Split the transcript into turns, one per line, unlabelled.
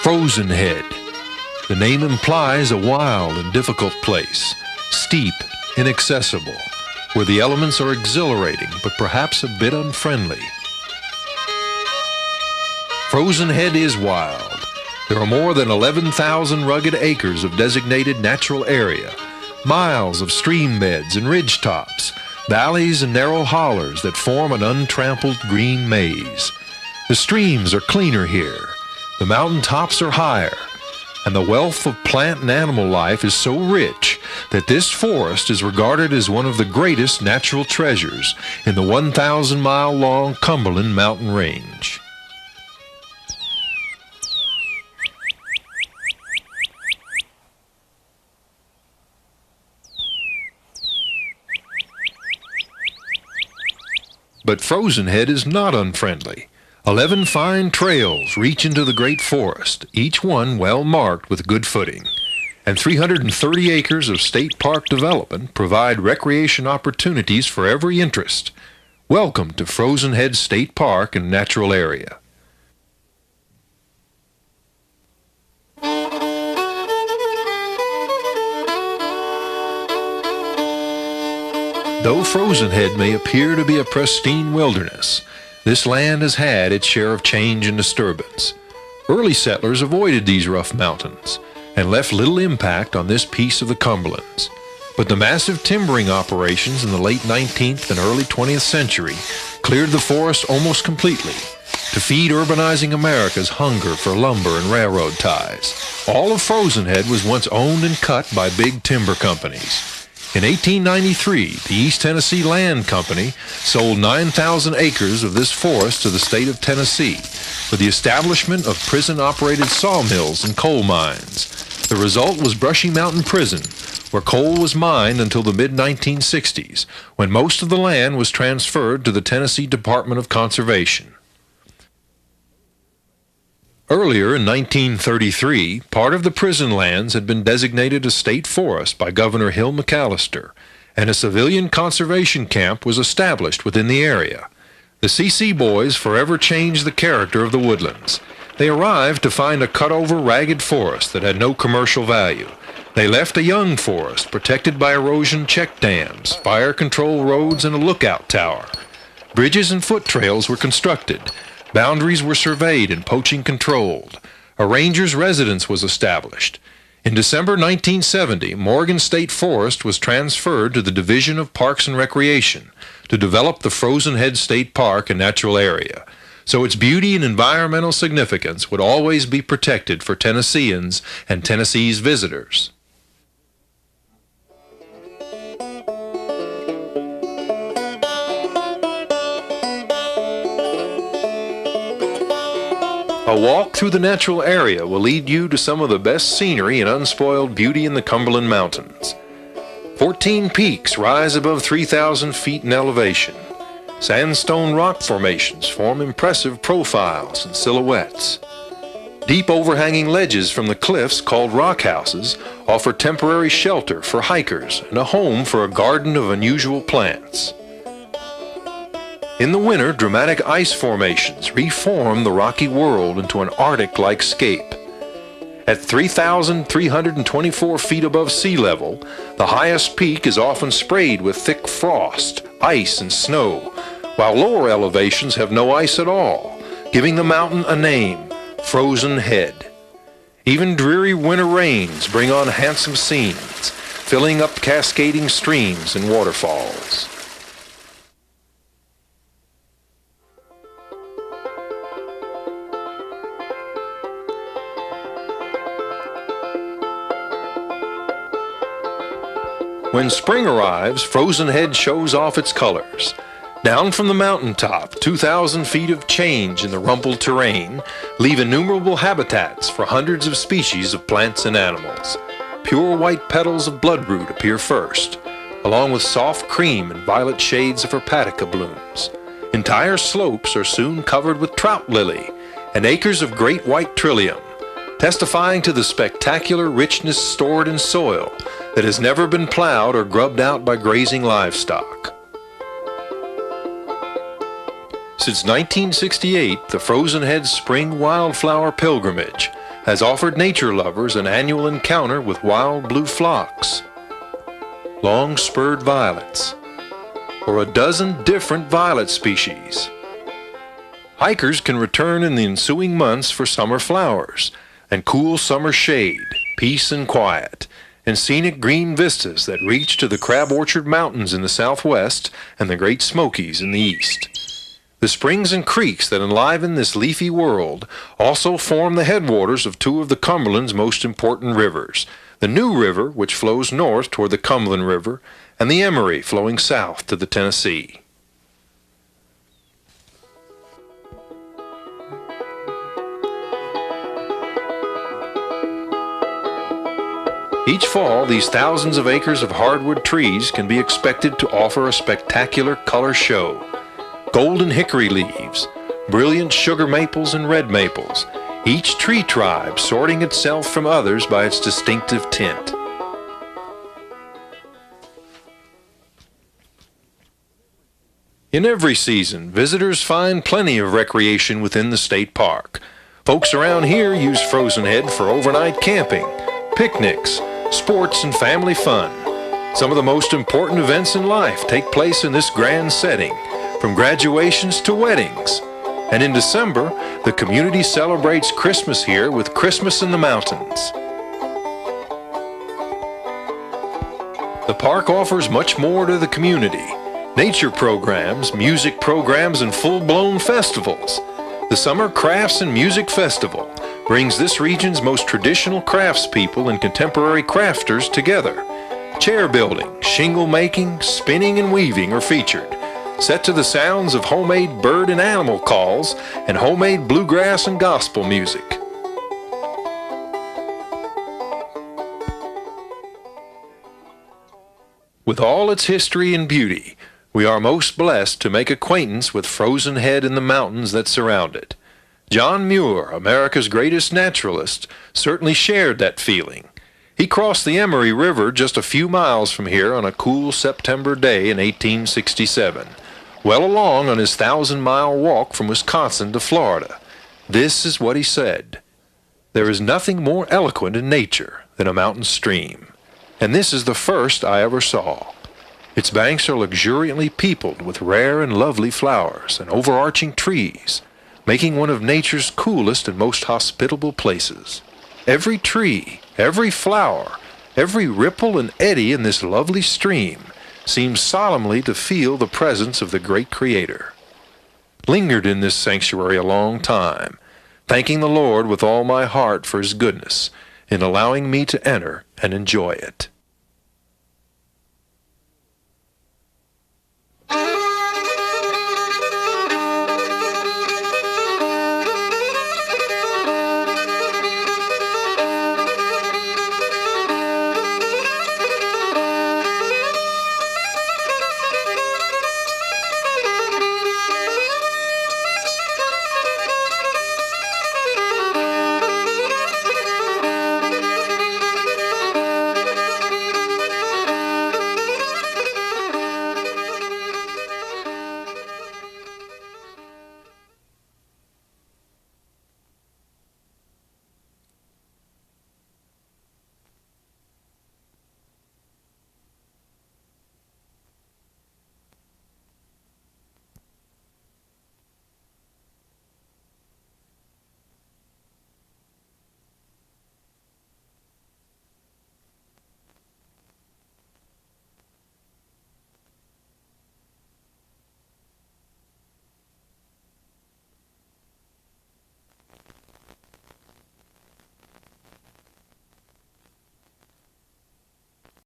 Frozen Head. The name implies a wild and difficult place, steep, inaccessible, where the elements are exhilarating but perhaps a bit unfriendly. Frozen Head is wild. There are more than 11,000 rugged acres of designated natural area, miles of stream beds and ridge tops, valleys and narrow hollers that form an untrampled green maze. The streams are cleaner here, the mountain tops are higher, and the wealth of plant and animal life is so rich that this forest is regarded as one of the greatest natural treasures in the 1,000-mile-long Cumberland mountain range. But Frozen Head is not unfriendly. 11 fine trails reach into the great forest, each one well marked with good footing. And 330 acres of state park development provide recreation opportunities for every interest. Welcome to Frozen Head State Park and Natural Area. Though Frozen Head may appear to be a pristine wilderness, this land has had its share of change and disturbance. Early settlers avoided these rough mountains and left little impact on this piece of the Cumberlands. But the massive timbering operations in the late 19th and early 20th century cleared the forest almost completely to feed urbanizing America's hunger for lumber and railroad ties. All of Frozen Head was once owned and cut by big timber companies. In 1893, the East Tennessee Land Company sold 9,000 acres of this forest to the state of Tennessee for the establishment of prison-operated sawmills and coal mines. The result was Brushy Mountain Prison, where coal was mined until the mid-1960s, when most of the land was transferred to the Tennessee Department of Conservation. Earlier in 1933, part of the prison lands had been designated a state forest by Governor Hill McAllister, and a civilian conservation camp was established within the area. The CC Boys forever changed the character of the woodlands. They arrived to find a cut-over, ragged forest that had no commercial value. They left a young forest protected by erosion check dams, fire control roads, and a lookout tower. Bridges and foot trails were constructed. Boundaries were surveyed and poaching controlled. A ranger's residence was established. In December 1970, Morgan State Forest was transferred to the Division of Parks and Recreation to develop the Frozen Head State Park and Natural Area, so its beauty and environmental significance would always be protected for Tennesseans and Tennessee's visitors. A walk through the natural area will lead you to some of the best scenery and unspoiled beauty in the Cumberland Mountains. 14 peaks rise above 3,000 feet in elevation. Sandstone rock formations form impressive profiles and silhouettes. Deep overhanging ledges from the cliffs, called rock houses, offer temporary shelter for hikers and a home for a garden of unusual plants. In the winter, dramatic ice formations reform the rocky world into an Arctic-like scape. At 3,324 feet above sea level, the highest peak is often sprayed with thick frost, ice, and snow, while lower elevations have no ice at all, giving the mountain a name, Frozen Head. Even dreary winter rains bring on handsome scenes, filling up cascading streams and waterfalls. When spring arrives, Frozen Head shows off its colors. Down from the mountaintop, 2,000 feet of change in the rumpled terrain leave innumerable habitats for hundreds of species of plants and animals. Pure white petals of bloodroot appear first, along with soft cream and violet shades of hepatica blooms. Entire slopes are soon covered with trout lily and acres of great white trillium, testifying to the spectacular richness stored in soil that has never been plowed or grubbed out by grazing livestock. Since 1968, the Frozen Head Spring Wildflower Pilgrimage has offered nature lovers an annual encounter with wild blue phlox, long-spurred violets, or a dozen different violet species. Hikers can return in the ensuing months for summer flowers and cool summer shade, peace and quiet, and scenic green vistas that reach to the Crab Orchard Mountains in the southwest and the Great Smokies in the east. The springs and creeks that enliven this leafy world also form the headwaters of two of the Cumberland's most important rivers, the New River, which flows north toward the Cumberland River, and the Emory, flowing south to the Tennessee. Each fall, these thousands of acres of hardwood trees can be expected to offer a spectacular color show. Golden hickory leaves, brilliant sugar maples and red maples, each tree tribe sorting itself from others by its distinctive tint. In every season, visitors find plenty of recreation within the state park. Folks around here use Frozen Head for overnight camping, picnics, sports, and family fun. Some of the most important events in life take place in this grand setting, from graduations to weddings. And in December, the community celebrates Christmas here with Christmas in the Mountains. The park offers much more to the community: nature programs, music programs, and full-blown festivals. The Summer Crafts and Music Festival brings this region's most traditional craftspeople and contemporary crafters together. Chair building, shingle making, spinning, and weaving are featured, set to the sounds of homemade bird and animal calls and homemade bluegrass and gospel music. With all its history and beauty, we are most blessed to make acquaintance with Frozen Head and the mountains that surround it. John Muir, America's greatest naturalist, certainly shared that feeling. He crossed the Emory River just a few miles from here on a cool September day in 1867, well along on his 1,000-mile walk from Wisconsin to Florida. This is what he said: "There is nothing more eloquent in nature than a mountain stream, and this is the first I ever saw. Its banks are luxuriantly peopled with rare and lovely flowers and overarching trees, making one of nature's coolest and most hospitable places. Every tree, every flower, every ripple and eddy in this lovely stream seems solemnly to feel the presence of the great Creator." Lingered in this sanctuary a long time, thanking the Lord with all my heart for His goodness in allowing me to enter and enjoy it.